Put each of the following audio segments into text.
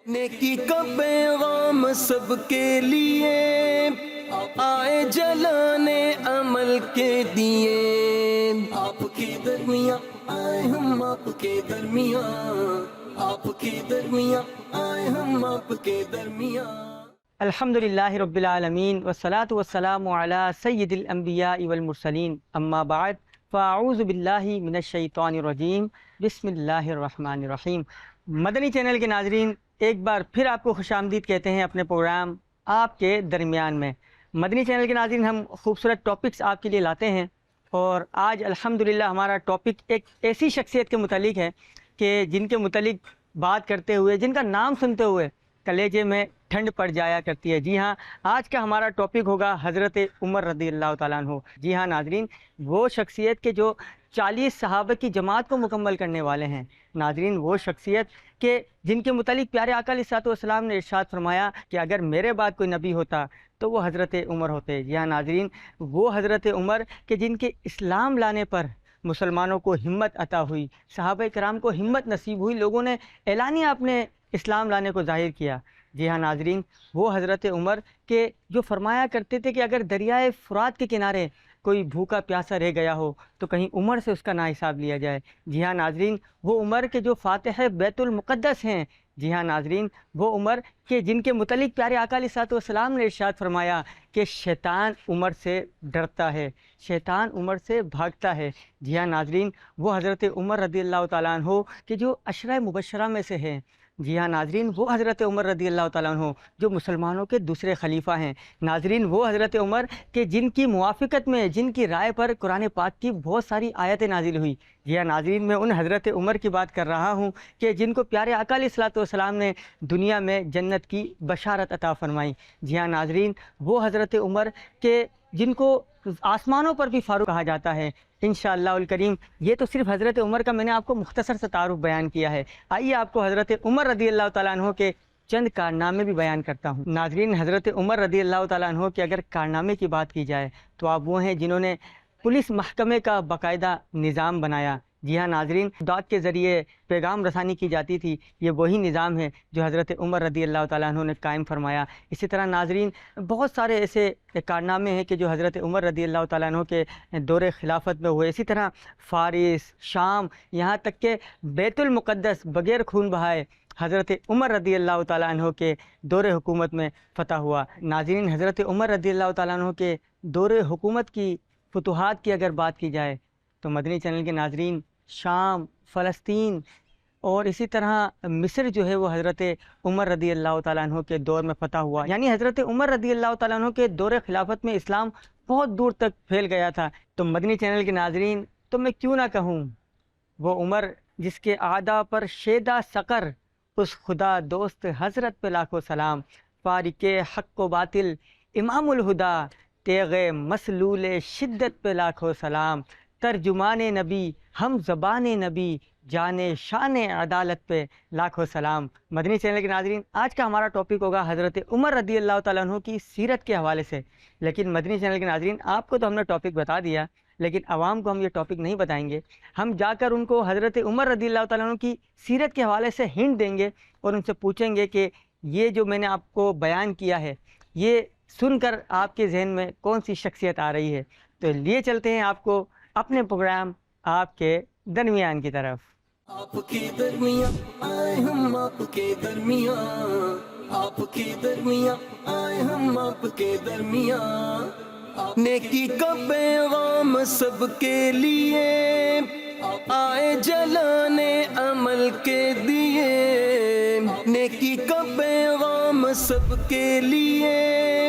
نیکی کا پیغام سب کے لیے آئے جلانے عمل کے دیے، آپ کے درمیان آئے ہم آپ کے درمیان، آپ کے درمیان آئے ہم آپ کے درمیان۔ الحمدللہ رب العالمین والصلاة والسلام علی سید الانبیاء والمرسلین، اما بعد فاعوذ باللہ من الشیطان الرجیم، بسم اللہ الرحمن الرحیم۔ مدنی چینل کے ناظرین، ایک بار پھر آپ کو خوش آمدید کہتے ہیں اپنے پروگرام آپ کے درمیان میں۔ مدنی چینل کے ناظرین، ہم خوبصورت ٹاپکس آپ کے لیے لاتے ہیں، اور آج الحمدللہ ہمارا ٹاپک ایک ایسی شخصیت کے متعلق ہے کہ جن کے متعلق بات کرتے ہوئے، جن کا نام سنتے ہوئے کلیجے میں ٹھنڈ پڑ جایا کرتی ہے۔ جی ہاں، آج کا ہمارا ٹاپک ہوگا حضرت عمر رضی اللہ تعالیٰ عنہ۔ جی ہاں ناظرین، وہ شخصیت کے جو 40 صحابہ کی جماعت کو مکمل کرنے والے ہیں۔ ناظرین، وہ شخصیت کہ جن کے متعلق پیارے آقا علیہ الصلوۃ والسلام نے ارشاد فرمایا کہ اگر میرے بعد کوئی نبی ہوتا تو وہ حضرت عمر ہوتے۔ جی ہاں ناظرین، وہ حضرت عمر کہ جن کے اسلام لانے پر مسلمانوں کو ہمت عطا ہوئی، صحابہ کرام کو ہمت نصیب ہوئی، لوگوں نے اعلانیہ اپنے اسلام لانے کو ظاہر کیا۔ جی ہاں ناظرین، وہ حضرت عمر کہ جو فرمایا کرتے تھے کہ اگر دریائے فرات کے کنارے کوئی بھوکا پیاسا رہ گیا ہو تو کہیں عمر سے اس کا نا حساب لیا جائے۔ جی ہاں ناظرین، وہ عمر کے جو فاتح بیت المقدس ہیں۔ جی ہاں ناظرین، وہ عمر کہ جن کے متعلق پیارے آقا علیہ الصلوۃ والسلام نے ارشاد فرمایا کہ شیطان عمر سے ڈرتا ہے، شیطان عمر سے بھاگتا ہے۔ جی ہاں ناظرین، وہ حضرت عمر رضی اللہ تعالیٰ عنہ کہ جو عشرہ مبشرہ میں سے ہیں۔ جی ہاں ناظرین، وہ حضرت عمر رضی اللہ تعالیٰ عنہ جو مسلمانوں کے دوسرے خلیفہ ہیں۔ ناظرین، وہ حضرت عمر کہ جن کی موافقت میں، جن کی رائے پر قرآن پاک کی بہت ساری آیتیں نازل ہوئی۔ جی ہاں ناظرین، میں ان حضرت عمر کی بات کر رہا ہوں کہ جن کو پیارے آقا علیہ الصلوۃ والسلام نے دنیا میں جنت کی بشارت عطا فرمائی۔ جی ہاں ناظرین، وہ حضرت عمر کہ جن کو آسمانوں پر بھی فاروق کہا جاتا ہے انشاءاللہ الکریم۔ یہ تو صرف حضرت عمر کا میں نے آپ کو مختصر سا تعارف بیان کیا ہے۔ آئیے آپ کو حضرت عمر رضی اللہ تعالیٰ عنہ کے چند کارنامے بھی بیان کرتا ہوں۔ ناظرین، حضرت عمر رضی اللہ تعالیٰ عنہ کے اگر کارنامے کی بات کی جائے تو آپ وہ ہیں جنہوں نے پولیس محکمے کا باقاعدہ نظام بنایا۔ جی ہاں ناظرین، ڈاک کے ذریعے پیغام رسانی کی جاتی تھی، یہ وہی نظام ہے جو حضرت عمر رضی اللہ تعالیٰ عنہ نے قائم فرمایا۔ اسی طرح ناظرین، بہت سارے ایسے کارنامے ہیں کہ جو حضرت عمر رضی اللہ تعالیٰ عنہ کے دور خلافت میں ہوئے۔ اسی طرح فارس، شام، یہاں تک کہ بیت المقدس بغیر خون بہائے حضرت عمر رضی اللہ تعالیٰ عنہ کے دور حکومت میں فتح ہوا۔ ناظرین، حضرت عمر رضی اللہ تعالیٰ عنہ کے دور حکومت کی فتوحات کی اگر بات کی جائے تو مدنی چینل کے ناظرین، شام، فلسطین اور اسی طرح مصر جو ہے وہ حضرت عمر رضی اللہ تعالیٰ عنہ کے دور میں فتح ہوا۔ یعنی حضرت عمر رضی اللہ تعالیٰ عنہ کے دور خلافت میں اسلام بہت دور تک پھیل گیا تھا۔ تو مدنی چینل کے ناظرین، تو میں کیوں نہ کہوں وہ عمر جس کے اعداء پر شیدہ سقر، اس خدا دوست حضرت پہ لاکھوں سلام، فارق حق و باطل امام الہدا، تیغ مسلول شدت پہ لاکھوں سلام، ترجمان نبی ہم زبان نبی، جانے شان عدالت پہ لاکھوں سلام۔ مدنی چینل کے ناظرین، آج کا ہمارا ٹاپک ہوگا حضرت عمر رضی اللہ تعالیٰ عنہ کی سیرت کے حوالے سے۔ لیکن مدنی چینل کے ناظرین، آپ کو تو ہم نے ٹاپک بتا دیا، لیکن عوام کو ہم یہ ٹاپک نہیں بتائیں گے۔ ہم جا کر ان کو حضرت عمر رضی اللہ تعالیٰ عنہ کی سیرت کے حوالے سے ہنٹ دیں گے اور ان سے پوچھیں گے کہ یہ جو میں نے آپ کو بیان کیا ہے، یہ سن کر آپ کے ذہن میں کون سی شخصیت آ رہی ہے۔ تو لیے چلتے ہیں آپ کو اپنے پروگرام آپ کے درمیان کی طرف۔ آپ کے درمیان آئے ہم آپ کے درمیان، آپ کے درمیان آئے ہم آپ کے درمیان۔ نیکی کا پیغام سب کے لیے آئے جلانے عمل کے دیے، نیکی کا پیغام سب کے لیے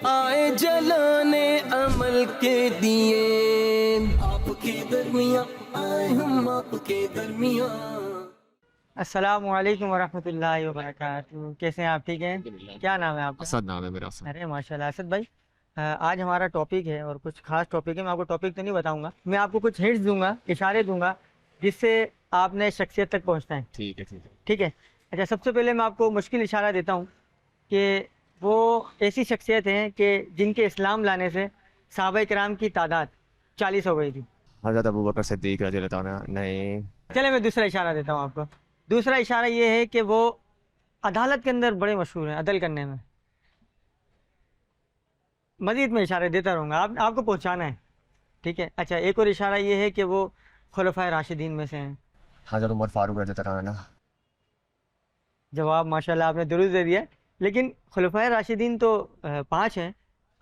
آئے جلانے عمل کے دیے، آپ کے درمیان آئے ہم آپ کے درمیان۔ السلام علیکم ورحمۃ اللہ وبرکاتہ۔ کیسے ہیں آپ؟ ٹھیک ہیں؟ کیا نام ہے آپ کا؟ اسد نام ہے میرا اسد۔ ارے ماشاء اللہ اسد بھائی، آج ہمارا ٹاپک ہے اور کچھ خاص ٹاپک ہے۔ میں آپ کو ٹاپک تو نہیں بتاؤں گا، میں آپ کو کچھ ہنٹس دوں گا، اشارے دوں گا جس سے آپ نے شخصیت تک پہنچنا ہے۔ ٹھیک ہے ٹھیک ہے ٹھیک ہے؟ اچھا، سب سے پہلے میں آپ کو مشکل اشارہ دیتا ہوں کہ وہ ایسی شخصیت ہیں کہ جن کے اسلام لانے سے صحابہ کرام کی تعداد 40 ہو گئی تھی۔ حضرت ابو بکر صدیق رضی اللہ عنہ۔ نہیں، چلے میں دوسرا اشارہ دیتا ہوں آپ کو۔ دوسرا اشارہ یہ ہے کہ وہ عدالت کے اندر بڑے مشہور ہیں، عدل کرنے میں. مزید میں اشارے دیتا رہوں گا، آپ کو پہنچانا ہے. ٹھیک ہے. اچھا، ایک اور اشارہ یہ ہے کہ وہ خلفائے راشدین میں سے ہیں. حضرت عمر فاروق رضی اللہ عنہ. جواب ماشاءاللہ آپ نے درست دے دیا. لیکن خلفائے راشدین تو 5 ہیں.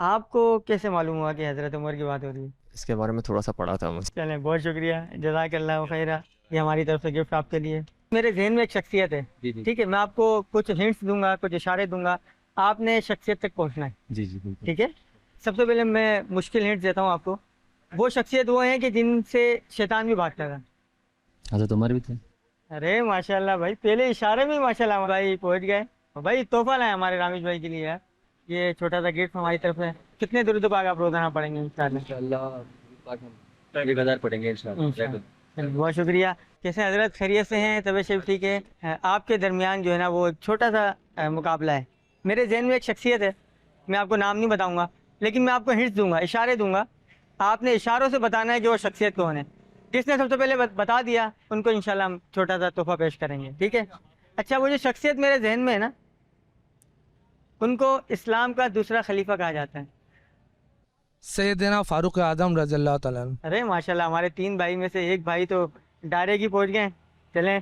آپ کو کیسے معلوم ہوا کہ حضرت عمر کی بات ہو رہی ہے؟ اس کے بارے میں تھوڑا سا پڑھا تھا مجھے. چلیں، بہت شکریہ، جزاک اللہ خیرہ. یہ ہماری طرف سے گفٹ آپ کے لیے. میرے ذہن میں ایک شخصیت ہے. ٹھیک ہے، میں آپ کو کچھ ہنٹس دوں گا، کچھ اشارے دوں گا، آپ نے شخصیت تک پہنچنا ہے. جی جی بالکل. ٹھیک ہے. سب سے پہلے میں مشکل ہنٹ دیتا ہوں آپ کو. وہ شخصیت وہ ہیں کہ جن سے شیطان بھی بھاگتا تھا. حضرت عمر بھی تھے. ارے ماشاءاللہ بھائی، پہلے اشارے میں ماشاءاللہ بھائی پہنچ گئے. بھائی تحفہ لائے ہمارے رامش بھائی کے لیے یار. یہ چھوٹا سا گفٹ ہماری طرف سے. کتنے درود پاک آپ روزانہ پڑھیں گے انشاءاللہ؟ 1000 پڑھیں گے انشاءاللہ. بہت شکریہ. کیسے حضرت، خیریت سے ہیں؟ طبیعت شریف ٹھیک ہے؟ آپ کے درمیان جو ہے نا وہ ایک چھوٹا سا مقابلہ ہے. میرے ذہن میں ایک شخصیت ہے، میں آپ کو نام نہیں بتاؤں گا، لیکن میں آپ کو ہنٹس دوں گا، اشارے دوں گا. آپ نے اشاروں سے بتانا ہے کہ وہ شخصیت کون ہے. جس نے سب سے پہلے بتا دیا ان کو انشاءاللہ ہم چھوٹا سا تحفہ پیش کریں گے. ٹھیک ہے. اچھا، وہ جو شخصیت میرے ذہن میں ہے نا، ان کو اسلام کا دوسرا خلیفہ کہا جاتا ہے. سیدنا فاروق اعظم رضی اللہ تعالیٰ عنہ. ارے ماشاءاللہ، ہمارے 3 بھائی میں سے ایک بھائی تو ڈائریکٹ ہی پہنچ گئے. چلیں،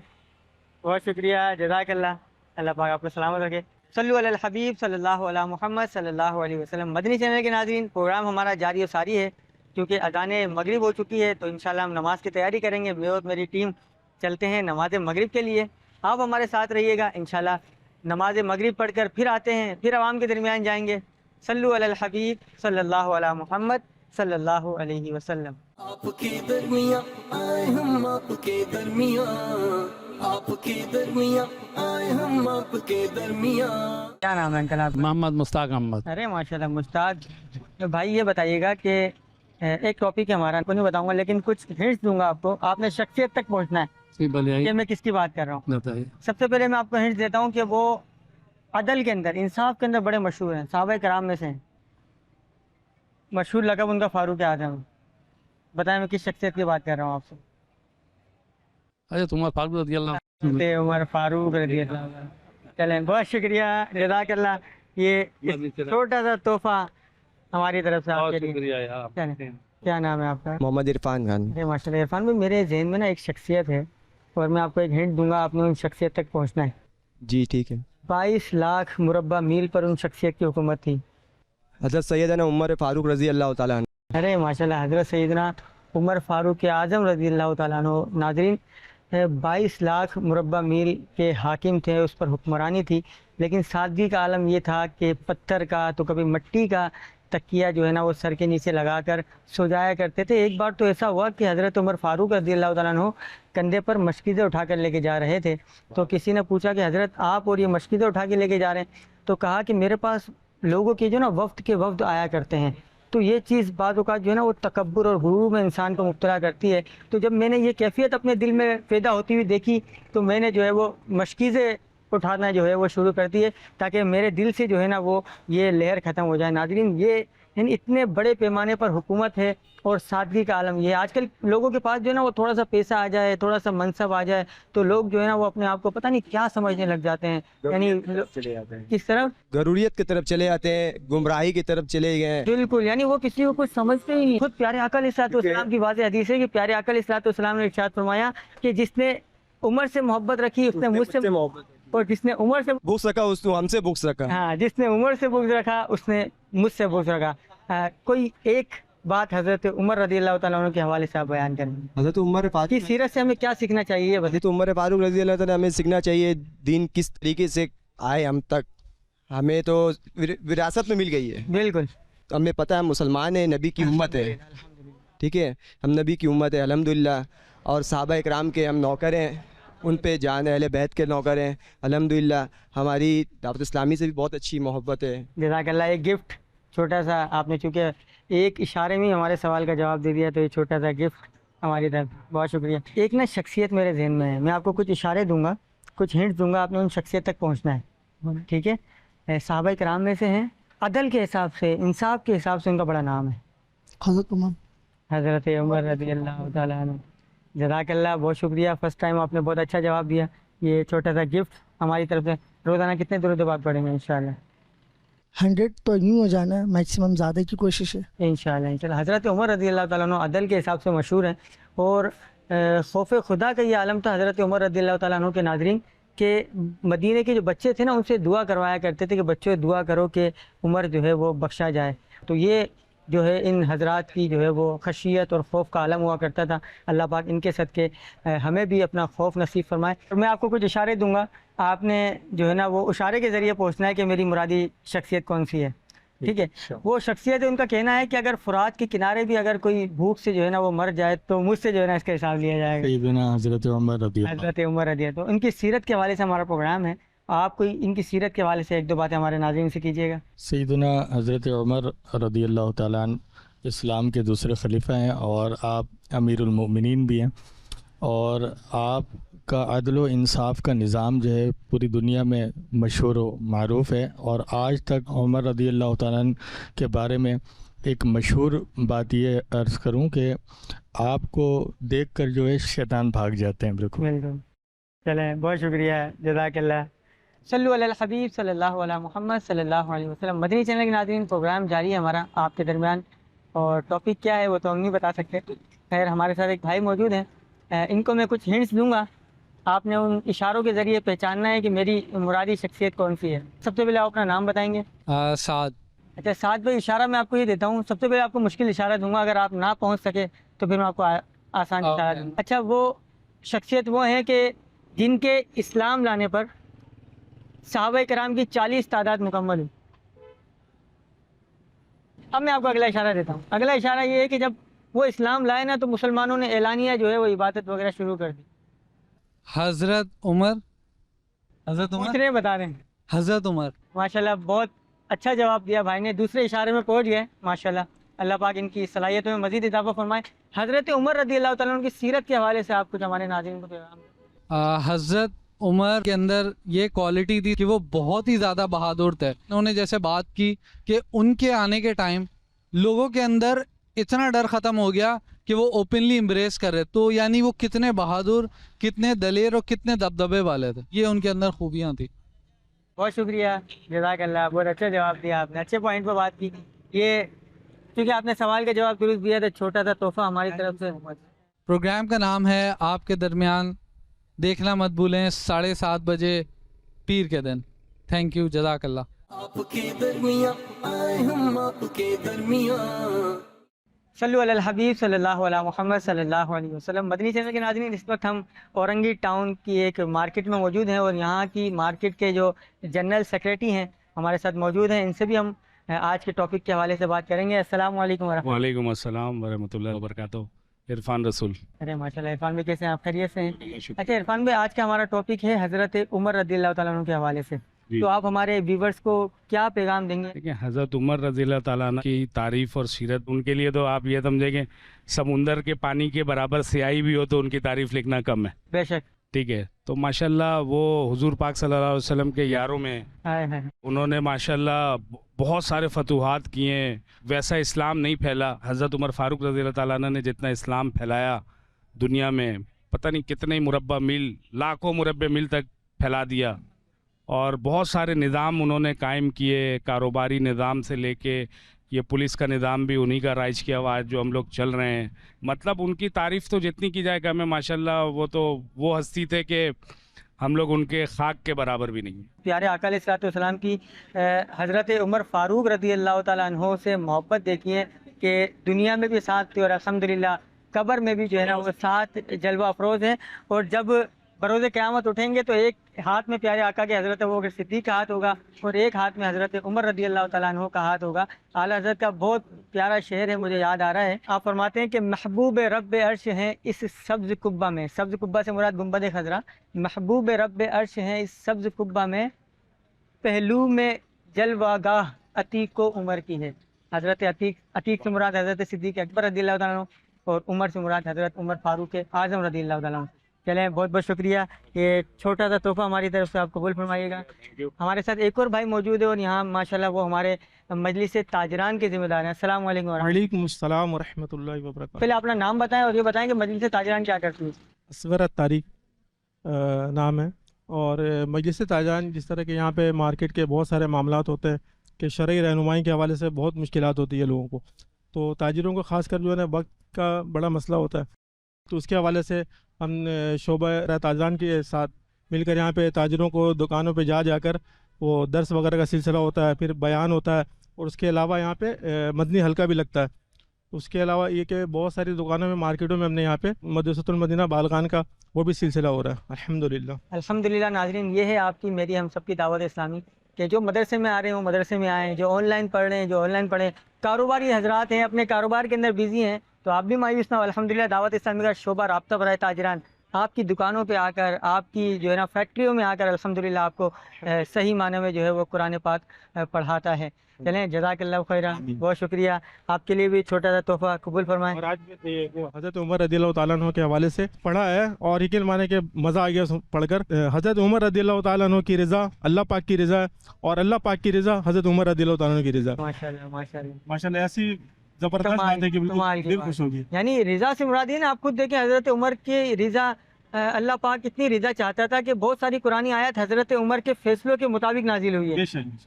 بہت شکریہ، جزاک اللہ. اللہ پاک آپ کو سلامت رکھے. صلو علی الحبیب صلی اللہ علیہ محمد صلی اللہ علیہ وسلم. مدنی چینل کے ناظرین، پروگرام ہمارا جاری و ساری ہے. کیونکہ اذان مغرب ہو چکی ہے تو انشاءاللہ ہم نماز کی تیاری کریں گے. میں اور میری ٹیم چلتے ہیں نماز مغرب کے لیے. آپ ہمارے ساتھ رہیے گا. انشاءاللہ نماز مغرب پڑھ کر پھر آتے ہیں، پھر عوام کے درمیان جائیں گے. صلو علی الحبیب صلی اللہ علیہ محمد صلی اللہ علیہ وسلم. آپ کے درمیان آئے ہم، آپ کے درمیان، آپ کے درمیان آئے ہم، آپ کے درمیان. کیا نام ہے انکل آپ؟ محمد مشتاق احمد. ارے ماشاءاللہ مشتاق بھائی. یہ بتائیے گا کہ ایک ٹاپک ہے ہمارا، کو نہیں بتاؤں گا لیکن کچھ ہنٹس دوں گا آپ کو. آپ نے شخصیت تک پہنچنا ہے کہ میں کس کی بات کر رہا ہوں. بتائیے. سب سے پہلے میں آپ کو ہنٹس دیتا ہوں کہ وہ عدل کے اندر، انصاف کے اندر بڑے مشہور ہیں، صحابہ کرام میں سے ہیں. مشہور لقب ان کا فاروق اعظم. بتائیں میں کس شخصیت کی بات کر رہا ہوں آپ سے؟ حضرت عمر فاروق رضی اللہ حضرت عمر فاروق رضی اللہ عنہ. چلیں، بہت شکریہ، جزاک اللہ. یہ چھوٹا سا تحفہ ہماری طرف سے آپ کے لیے. چلیں، کیا نام ہے آپ کا؟ محمد عرفان خان. ارے ماشاءاللہ عرفان بھائی، میرے ذہن میں نا ایک شخصیت ہے اور میں آپ کو ایک ہنٹ دوں گا، آپ نے ان شخصیت تک پہنچنا ہے. جی ٹھیک ہے. 22 لاکھ مربع میل پر ان شخصیت کی حکومت تھی. حضرت سیدنا عمر فاروق رضی اللہ تعالیٰ عنہ. ارے ماشاءاللہ، حضرت سیدنا عمر فاروق اعظم رضی اللہ تعالیٰ عنہ. ناظرین، 22 لاکھ مربع میل کے حاکم تھے، اس پر حکمرانی تھی. لیکن سادگی کا عالم یہ تھا کہ پتھر کا تو کبھی مٹی کا تکیہ جو ہے نا وہ سر کے نیچے لگا کر سو جایا کرتے تھے. ایک بار تو ایسا ہوا کہ حضرت عمر فاروق رضی اللہ تعالیٰ عنہ کندھے پر مشکیزیں اٹھا کر لے کے جا رہے تھے. تو کسی نے پوچھا کہ حضرت آپ اور یہ مشکیزیں اٹھا کے لے کے جا رہے ہیں؟ تو کہا کہ میرے پاس لوگوں کے جو نا وفد کے وفد آیا کرتے ہیں. تو یہ چیز بعض اوقات جو ہے نا وہ تکبر اور غرور میں انسان کو مبتلا کرتی ہے. تو جب میں نے یہ کیفیت اپنے دل میں پیدا ہوتی ہوئی دیکھی تو میں نے جو ہے وہ مشکیزیں اٹھانا جو ہے وہ شروع کر دیے تاکہ میرے دل سے جو ہے نا وہ یہ لہر ختم ہو جائے. ناظرین، یہ یعنی اتنے بڑے پیمانے پر حکومت ہے اور سادگی کا عالم یہ ہے. آج کل لوگوں کے پاس جو ہے نا وہ تھوڑا سا پیسہ آ جائے، تھوڑا سا منصب آ جائے تو لوگ جو ہے نا وہ اپنے آپ کو پتہ نہیں کیا سمجھنے لگ جاتے ہیں. یعنی کس طرح ضروریت کی طرف چلے آتے ہیں، گمراہی کی طرف چلے گئے. بالکل، یعنی وہ کسی کو کچھ سمجھتے ہی نہیں. خود پیارے آقا علیہ الصلوۃ والسلام کی واضح حدیث ہے کہ پیارے آقا علیہ الصلوۃ والسلام نے ارشاد فرمایا کہ جس نے عمر سے محبت رکھی اس نے مجھ سے محبت، اور جس نے عمر سے بغض رکھا اس نے ہم سے بغض رکھا. ہاں، جس نے عمر سے بغض رکھا اس نے مجھ سے بغض رکھا. کوئی ایک بات حضرت عمر رضی اللہ تعالیٰ عنہ کے حوالے سے آپ بیان کریں. حضرت عمر فاروق کی سیرت سے ہمیں کیا سیکھنا چاہیے؟ حضرت عمر فاروق رضی اللہ تعالیٰ ہمیں سیکھنا چاہیے دین کس طریقے سے آئے ہم تک. ہمیں تو وراثت میں مل گئی ہے. بالکل، ہمیں پتہ ہے مسلمان ہیں، نبی کی امت ہے. ٹھیک ہے، ہم نبی کی امت ہے الحمدللہ، اور صحابہ اکرام کے ہم نوکر ہیں، ان پہ جان اہل بیت کے نوکر ہیں الحمدللہ. ہماری دعوت اسلامی سے بھی بہت اچھی محبت ہے. جزاک اللہ. ایک گفٹ چھوٹا سا آپ نے چونکہ ایک اشارے میں ہمارے سوال کا جواب دے دیا تو یہ چھوٹا سا گفٹ ہماری طرف. بہت شکریہ. ایک نا شخصیت میرے ذہن میں ہے، میں آپ کو کچھ اشارے دوں گا، کچھ ہنٹ دوں گا، آپ نے ان شخصیت تک پہنچنا ہے. ٹھیک ہے؟ صحابہ کرام میں سے ہیں، عدل کے حساب سے، انصاف کے حساب سے ان کا بڑا نام ہے. حضرت عمر رضی اللہ تعالیٰ عنہ. جزاک اللہ، بہت شکریہ. فرسٹ ٹائم آپ نے بہت اچھا جواب دیا. یہ چھوٹا سا گفٹ ہماری طرف سے روزانہ کتنے درود و پاک پڑھیں گے انشاءاللہ؟ 100 تو یوں ہو جانا ہے، میکسیمم زیادہ کی کوشش ہے۔ انشاءاللہ حضرت عمر رضی اللہ تعالیٰ عنہ عدل کے حساب سے مشہور ہیں، اور خوف خدا کا یہ عالم تھا حضرت عمر رضی اللہ تعالیٰ عنہ کے ناظرین کہ مدینے کے جو بچے تھے نا ان سے دعا کروایا کرتے تھے کہ بچوں دعا کرو کہ عمر جو ہے وہ بخشا جائے۔ تو یہ جو ہے ان حضرات کی جو ہے وہ خشیت اور خوف کا عالم ہوا کرتا تھا۔ اللہ پاک ان کے صدقے ہمیں بھی اپنا خوف نصیب فرمائے۔ اور میں آپ کو کچھ اشارے دوں گا، آپ نے جو ہے نا وہ اشارے کے ذریعے پوچھنا ہے کہ میری مرادی شخصیت کون سی ہے، ٹھیک ہے؟ وہ شخصیت ان کا کہنا ہے کہ اگر فرات کے کنارے بھی اگر کوئی بھوک سے جو ہے نا وہ مر جائے تو مجھ سے جو ہے نا اس کا حساب لیا جائے گا۔ سیدنا حضرت عمر رضی اللہ حضرت عمر رضی اللہ، تو ان کی سیرت کے حوالے سے ہمارا پروگرام ہے، آپ کوئی ان کی سیرت کے حوالے سے ایک دو باتیں ہمارے ناظرین سے کیجیے گا۔ سیدنا حضرت عمر رضی اللہ تعالیٰ عنہ اسلام کے دوسرے خلیفہ ہیں، اور آپ امیر المؤمنین بھی ہیں، اور آپ کا عدل و انصاف کا نظام جو ہے پوری دنیا میں مشہور و معروف ہے۔ اور آج تک عمر رضی اللہ تعالیٰ عنہ کے بارے میں ایک مشہور بات یہ عرض کروں کہ آپ کو دیکھ کر جو ہے شیطان بھاگ جاتے ہیں۔ بالکل بالکل، چلیں بہت شکریہ، جزاک اللہ۔ صلو علی الحبیب صلی اللہ علیہ محمد صلی اللہ علیہ وسلم۔ مدنی چینل کے ناظرین، پروگرام جاری ہے ہمارا آپ کے درمیان، اور ٹاپک کیا ہے وہ تو ہم نہیں بتا سکتے۔ خیر، ہمارے ساتھ ایک بھائی موجود ہیں، ان کو میں کچھ ہنٹس دوں گا، آپ نے ان اشاروں کے ذریعے پہچاننا ہے کہ میری مرادی شخصیت کون سی ہے۔ سب سے پہلے آپ اپنا نام بتائیں گے؟ سعد۔ اچھا سعد بھائی، اشارہ میں آپ کو یہ دیتا ہوں، سب سے پہلے آپ کو مشکل اشارہ دوں گا، اگر آپ نہ پہنچ سکے تو پھر میں آپ کو آسان اشارہ دوں گا۔ اچھا، وہ شخصیت وہ ہیں کہ جن کے اسلام لانے پر صحابہ کرام کی 40 تعداد مکمل ہوئی۔ اب میں آپ کو اگلا اشارہ دیتا ہوں۔ اگلا اشارہ یہ ہے کہ جب وہ اسلام لائے نا تو مسلمانوں نے اعلانیہ جو ہے وہ عبادت وغیرہ شروع کر دی۔ حضرت عمر۔ حضرت پوچھ عمر رہے ہیں، بتا رہے ہیں؟ حضرت عمر۔ ماشاءاللہ، بہت اچھا جواب دیا بھائی نے، دوسرے اشارے میں پہنچ گئے ماشاءاللہ۔ اللہ پاک ان کی صلاحیتوں میں مزید اضافہ فرمائے۔ حضرت عمر رضی اللہ تعالیٰ عنہ کی سیرت کے حوالے سے آپ کچھ ہمارے ناظرین کو پیغام دیں۔ حضرت عمر کے اندر یہ کوالٹی تھی کہ وہ بہت ہی زیادہ بہادر تھے۔ انہوں نے جیسے بات کی کہ ان کے آنے کے ٹائم لوگوں کے اندر اتنا ڈر ختم ہو گیا کہ وہ اوپنلی امبریس کر رہے، تو یعنی وہ کتنے بہادر، کتنے دلیر اور کتنے دبدبے والے تھے، یہ ان کے اندر خوبیاں تھیں۔ بہت شکریہ، جزاک اللہ، بہت اچھا جواب دیا آپ نے، اچھے پوائنٹ پہ بات کی۔ یہ کیونکہ آپ نے سوال کا جواب درست دیا تھا، چھوٹا سا تحفہ ہماری طرف سے۔ پروگرام کا نام ہے آپ کے درمیان، دیکھنا مت بھولیں 7:30 بجے پیر کے دن۔ تھینک یو، جزاک اللہ۔ آپ کے درمیان آئے ہم، آپ کے درمیان۔ صلو علی الحبیب صلی اللہ علیہ محمد صلی اللہ علیہ وسلم۔ مدنی چینل کے ناظرین، اس وقت ہم اورنگی ٹاؤن کی ایک مارکیٹ میں موجود ہیں، اور یہاں کی مارکیٹ کے جو جنرل سیکریٹری ہیں ہمارے ساتھ موجود ہیں، ان سے بھی ہم آج کے ٹاپک کے حوالے سے بات کریں گے۔ السلام علیکم ورحمۃ وعلیکم السلام ورحمۃ اللہ وبرکاتہ۔ عرفان رسول۔ ارے ماشاءاللہ، عرفان بھائی کیسے ہیں آپ؟ خیریت سے ہیں؟ اچھا عرفان بھائی، آج کا ہمارا ٹاپک ہے حضرت عمر رضی اللہ تعالیٰ عنہ کے حوالے سے، تو آپ ہمارے ویورز کو کیا پیغام دیں گے؟ دیکھیں، حضرت عمر رضی اللہ تعالیٰ عنہ کی تعریف اور سیرت، ان کے لیے تو آپ یہ سمجھیں کہ سمندر کے پانی کے برابر سیاہی بھی ہو تو ان کی تعریف لکھنا کم ہے، بے شک، ٹھیک ہے؟ تو ماشاءاللہ وہ حضور پاک صلی اللہ علیہ وسلم کے یاروں میں، انہوں نے ماشاءاللہ بہت سارے فتوحات کیے، ویسا اسلام نہیں پھیلا۔ حضرت عمر فاروق رضی اللہ تعالیٰ عنہ نے جتنا اسلام پھیلایا دنیا میں، پتہ نہیں کتنے مربع میل، لاکھوں مربع میل تک پھیلا دیا، اور بہت سارے نظام انہوں نے قائم کیے، کاروباری نظام سے لے کے یہ پولیس کا نظام بھی انہی کا رائج کیا ہوا ہے جو ہم لوگ چل رہے ہیں۔ مطلب ان کی تعریف تو جتنی کی جائے گا ہمیں، ماشاءاللہ وہ تو وہ ہستی تھے کہ ہم لوگ ان کے خاک کے برابر بھی نہیں۔ پیارے آقا علیہ الصلوۃ والسلام کی حضرت عمر فاروق رضی اللہ تعالیٰ عنہ سے محبت دیکھیے کہ دنیا میں بھی ساتھ تھے، اور الحمدللہ قبر میں بھی جو ہے نا وہ ساتھ جلوہ افروز ہیں، اور جب بروز قیامت اٹھیں گے تو ایک ہاتھ میں پیارے آقا کے حضرت ابوبکر صدیق کا ہاتھ ہوگا، اور ایک ہاتھ میں حضرت عمر رضی اللہ تعالیٰ عنہ کا ہاتھ ہوگا۔ اعلیٰ حضرت کا بہت پیارا شعر ہے، مجھے یاد آ رہا ہے، آپ فرماتے ہیں کہ محبوب رب عرش ہیں اس سبز قبہ میں، سبز قبہ سے مراد گنبد خضرا، محبوب رب عرش ہیں اس سبز قبہ میں، پہلو میں جلوہ گاہ عتیق و عمر کی ہے۔ حضرت عتیق سے مراد حضرت صدیق اکبر رضی اللہ تعالیٰ عنہ، اور عمر سے مراد حضرت عمر فاروق اعظم رضی اللہ تعالیٰ عنہ۔ چلیں، بہت بہت شکریہ، یہ چھوٹا سا تحفہ ہماری طرف سے آپ قبول فرمائیے گا۔ ہمارے ساتھ ایک اور بھائی موجود ہے، اور یہاں ماشاءاللہ وہ ہمارے مجلس تاجران کے ذمہ دار ہیں۔ السلام علیکم ورحمۃ اللہ۔ وعلیکم السلام ورحمۃ اللہ وبرکاتہ۔ پہلے اپنا نام بتائیں اور یہ بتائیں کہ مجلس تاجران کیا کرتی ہے؟ اصغر طارق نام ہے، اور مجلس تاجران جس طرح کے یہاں پہ مارکیٹ کے بہت سارے معاملات ہوتے ہیں کہ شرعی رہنمائی کے حوالے سے بہت مشکلات ہوتی ہے لوگوں کو، تو تاجروں کو خاص کر جو ہے نا وقت کا بڑا مسئلہ ہوتا ہے، تو اس کے حوالے سے ہم شعبہ تاجران کے ساتھ مل کر یہاں پہ تاجروں کو دکانوں پہ جا کر وہ درس وغیرہ کا سلسلہ ہوتا ہے، پھر بیان ہوتا ہے، اور اس کے علاوہ یہاں پہ مدنی حلقہ بھی لگتا ہے۔ اس کے علاوہ یہ کہ بہت ساری دکانوں میں مارکیٹوں میں ہم نے یہاں پہ مدرسۃ المدینہ بالغان کا وہ بھی سلسلہ ہو رہا ہے الحمدللہ۔ الحمدللہ ناظرین، یہ ہے آپ کی میری ہم سب کی دعوت اسلامی کہ جو مدرسے میں آ رہے ہیں وہ مدرسے میں آئیں، جو آن لائن پڑھ رہے ہیں جو آن لائن پڑھیں، کاروباری حضرات ہیں اپنے کاروبار کے اندر بیزی ہیں تو آپ بھی مایوس نہ ہو۔ الحمدللہ دعوت اسلامی کا شعبہ رابطہ برائے تاجران آپ کی دکانوں پہ آ کر، آپ کی جو ہے نا فیکٹریوں میں آ کر الحمدللہ آپ کو صحیح معنی میں جو ہے وہ قرآن پاک پڑھاتا ہے۔ چلیں، جزاک اللہ خیرہ، بہت شکریہ۔ آپ کے لیے بھی چھوٹا سا تحفہ قبول فرمائیں۔ اور آج بھی وہ حضرت عمر رضی اللہ تعالیٰ عنہ کے حوالے سے پڑھا ہے اور یقین مانے کہ مزہ آ گیا پڑھ کر۔ حضرت عمر رضی اللہ تعالیٰ عنہ کی رضا اللہ پاک کی رضا ہے، اور اللہ پاک کی رضا حضرت عمر رضی اللہ تعالیٰ عنہ کی رضا۔ ماشاءاللہ ماشاءاللہ ماشاءاللہ ایسی زبردست بات ہے کہ دل خوش ہو گیا۔ یعنی رضا سے مراد ہے نا، آپ خود دیکھیں حضرت عمر کی رضا، اللہ پاک کتنی رضا چاہتا تھا کہ بہت ساری قرآنی آیات حضرت عمر کے فیصلوں کے مطابق نازل ہوئی ہے۔ بے شک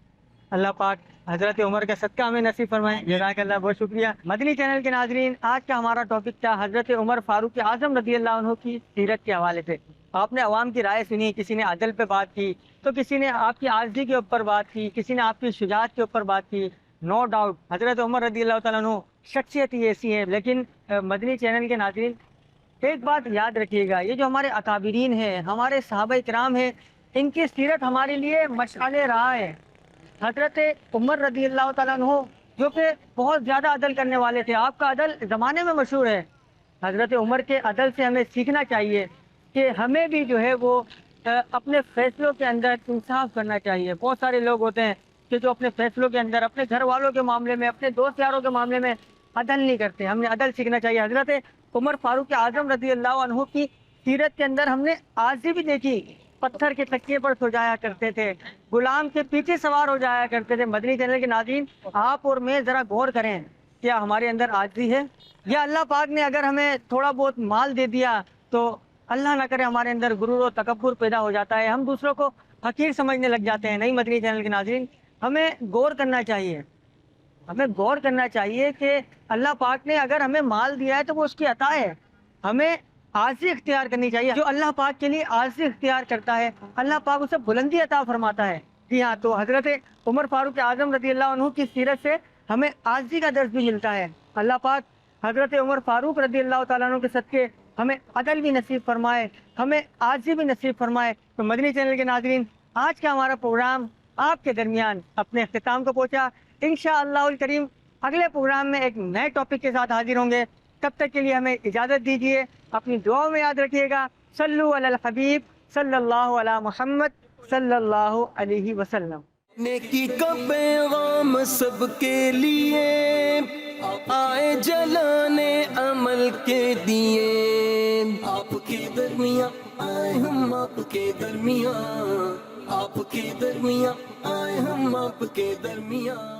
اللہ پاک حضرت عمر کا صدقہ ہمیں نصیب فرمائیں۔ جزاک اللہ، بہت شکریہ۔ مدنی چینل کے ناظرین، آج کا ہمارا ٹاپک تھا حضرت عمر فاروق اعظم رضی اللہ عنہ کی سیرت کے حوالے سے۔ آپ نے عوام کی رائے سنی، کسی نے عدل پہ بات کی تو کسی نے آپ کی عاجزی کے اوپر بات کی، کسی نے آپ کی شجاعت کے اوپر بات کی۔ نو ڈاؤٹ حضرت عمر رضی اللہ تعالیٰ عنہ شخصیت ہی ایسی ہے، لیکن مدنی چینل کے ناظرین ایک بات یاد رکھیے گا، یہ جو ہمارے اکابرین ہیں، ہمارے صحابہ کرام ہیں، ان کی سیرت ہمارے لیے مشعل راہ ہے۔ حضرت عمر رضی اللہ تعالیٰ عنہ جو کہ بہت زیادہ عدل کرنے والے تھے، آپ کا عدل زمانے میں مشہور ہے، حضرت عمر کے عدل سے ہمیں سیکھنا چاہیے کہ ہمیں بھی جو ہے وہ اپنے فیصلوں کے اندر انصاف کرنا چاہیے۔ بہت سارے لوگ ہوتے ہیں کہ جو اپنے فیصلوں کے اندر، اپنے گھر والوں کے معاملے میں، اپنے دوست یاروں کے معاملے میں عدل نہیں کرتے۔ ہم نے عدل سیکھنا چاہیے۔ حضرت عمر فاروق اعظم رضی اللہ عنہ کی سیرت کے اندر ہم نے عاجزی بھی دیکھی، پتھر کے تکیے پر سو جایا کرتے تھے، غلام کے پیچھے سوار ہو جایا کرتے تھے۔ مدنی چینل کے ناظرین، آپ اور میں ذرا غور کریں، کیا ہمارے اندر عاجزی ہے؟ یا اللہ پاک نے اگر ہمیں تھوڑا بہت مال دے دیا تو اللہ نہ کرے ہمارے اندر غرور و تکبر پیدا ہو جاتا ہے، ہم دوسروں کو حقیر سمجھنے لگ جاتے ہیں؟ نہیں، مدنی چینل کے ناظرین، ہمیں غور کرنا چاہیے، ہمیں غور کرنا چاہیے کہ اللہ پاک نے اگر ہمیں مال دیا ہے تو وہ اس کی عطا ہے، ہمیں عاجزی اختیار کرنی چاہیے۔ جو اللہ پاک کے لیے عاجزی اختیار کرتا ہے اللہ پاک اسے بلندی عطا فرماتا ہے۔ جی ہاں، تو حضرت عمر فاروق اعظم رضی اللہ عنہ کی سیرت سے ہمیں عاجزی کا درس بھی ملتا ہے۔ اللہ پاک حضرت عمر فاروق رضی اللہ تعالیٰ عنہ کے صدقے ہمیں عدل بھی نصیب فرمائے، ہمیں عاجزی بھی نصیب فرمائے۔ تو مدنی چینل کے ناظرین، آج کا ہمارا پروگرام آپ کے درمیان اپنے اختتام کو پہنچا۔ انشاءاللہ الکریم اگلے پروگرام میں ایک نئے ٹاپک کے ساتھ حاضر ہوں گے۔ تب تک کے لیے ہمیں اجازت دیجیے، اپنی دعاؤں میں یاد رکھیے گا۔ صلو علی الحبیب صلی اللہ علی محمد صلی اللہ علیہ وسلم۔ نیکی کا پیغام سب کے لیے آئے جلانے عمل کے دیے، آپ کے درمیان آئے ہم آپ کے درمیان، آپ کے درمیان آئے ہم آپ کے درمیان۔